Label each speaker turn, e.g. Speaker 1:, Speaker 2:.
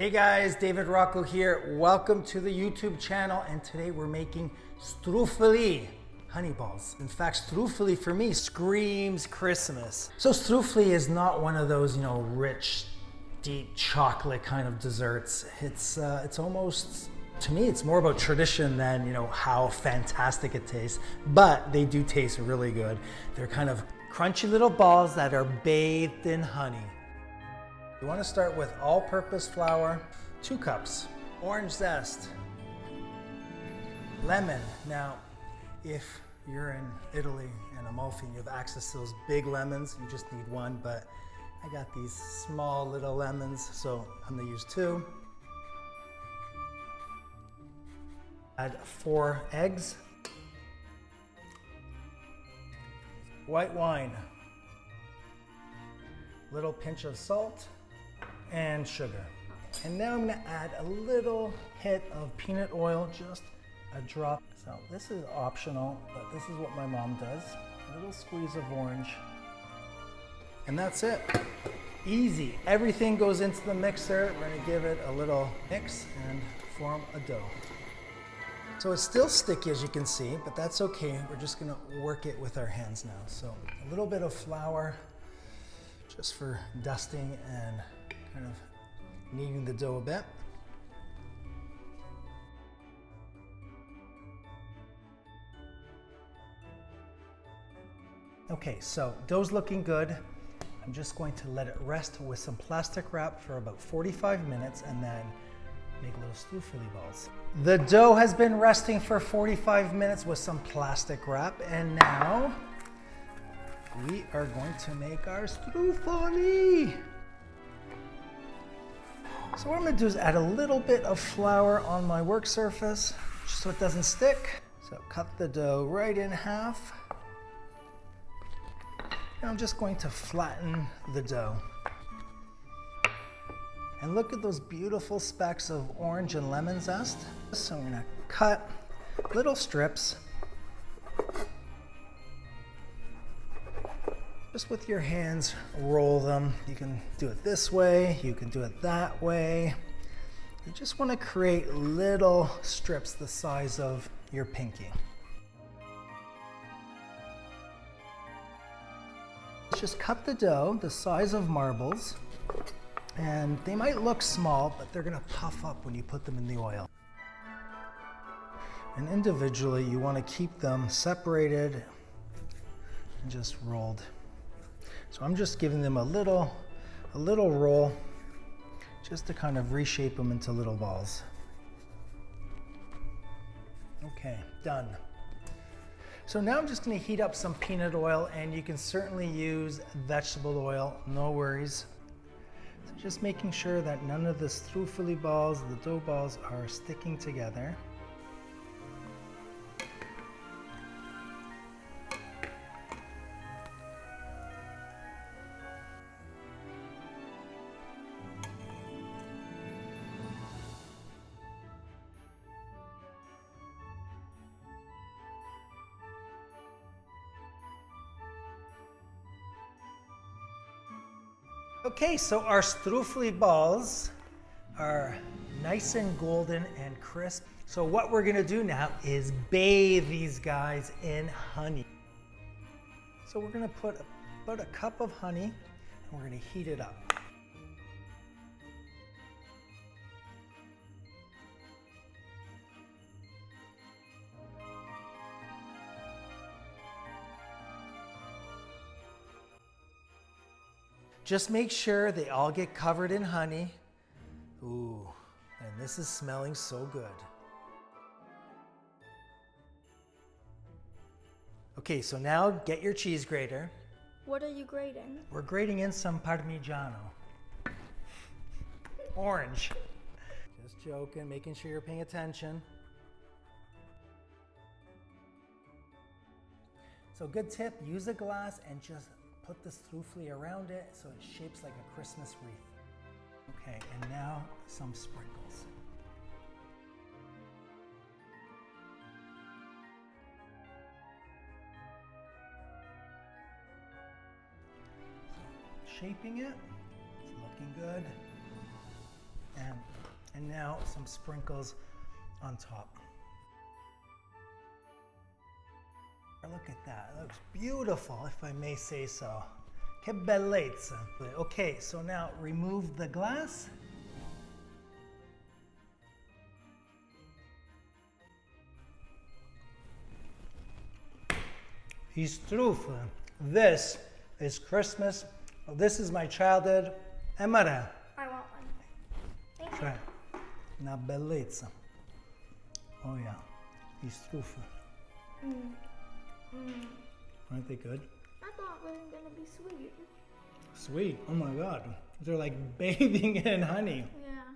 Speaker 1: Hey guys, David Rocco here. Welcome to the YouTube channel, and today we're making Struffoli honey balls. In fact, Struffoli for me screams Christmas. So Struffoli is not one of those, rich, deep chocolate kind of desserts. It's almost, to me, it's more about tradition than, how fantastic it tastes, but they do taste really good. They're kind of crunchy little balls that are bathed in honey. You want to start with all-purpose flour, 2 cups, orange zest, lemon. Now, if you're in Italy and Amalfi and you have access to those big lemons, you just need 1, but I got these small little lemons, so I'm gonna use 2. Add 4 eggs, white wine, little pinch of salt, and sugar. And now I'm gonna add a little hit of peanut oil, just a drop. So this is optional, but this is what my mom does. A little squeeze of orange. And that's it. Easy. Everything goes into the mixer. We're gonna give it a little mix and form a dough. So it's still sticky, as you can see, but that's okay. We're just gonna work it with our hands now. So a little bit of flour, just for dusting and kind of kneading the dough a bit. Okay, so dough's looking good. I'm just going to let it rest with some plastic wrap for about 45 minutes and then make little Struffoli balls. The dough has been resting for 45 minutes with some plastic wrap, and now we are going to make our Struffoli. So what I'm gonna do is add a little bit of flour on my work surface, just so it doesn't stick. So cut the dough right in half. And I'm just going to flatten the dough. And look at those beautiful specks of orange and lemon zest. So I'm gonna cut little strips. Just with your hands, roll them. You can do it this way, you can do it that way. You just want to create little strips the size of your pinky. Just cut the dough the size of marbles, and they might look small, but they're going to puff up when you put them in the oil. And individually, you want to keep them separated and just rolled. So I'm just giving them a little roll, just to kind of reshape them into little balls. Okay, done. So now I'm just gonna heat up some peanut oil, and you can certainly use vegetable oil, no worries. So just making sure that none of the Struffoli balls, the dough balls, are sticking together. Okay, so our Struffoli balls are nice and golden and crisp. So what we're gonna do now is bathe these guys in honey. So we're gonna put about a cup of honey, and we're gonna heat it up. Just make sure they all get covered in honey. Ooh, and this is smelling so good. Okay, so now get your cheese grater.
Speaker 2: What are you grating?
Speaker 1: We're grating in some Parmigiano. Orange. Just joking, making sure you're paying attention. So good tip, use a glass and just put the Struffoli around it so it shapes like a Christmas wreath. Okay, and now some sprinkles. So, shaping it, it's looking good. And And now some sprinkles on top. Look at that, it looks beautiful, if I may say so. Che bellezza. Okay, so now remove the glass. Struffoli. This is Christmas. This is my childhood. Emara.
Speaker 2: I want one. Thank you.
Speaker 1: Cioè, una bellezza. Oh yeah, Struffoli. Aren't they good?
Speaker 2: I thought it wasn't gonna be sweet.
Speaker 1: Sweet. Oh my God. They're like bathing in honey.
Speaker 2: Yeah.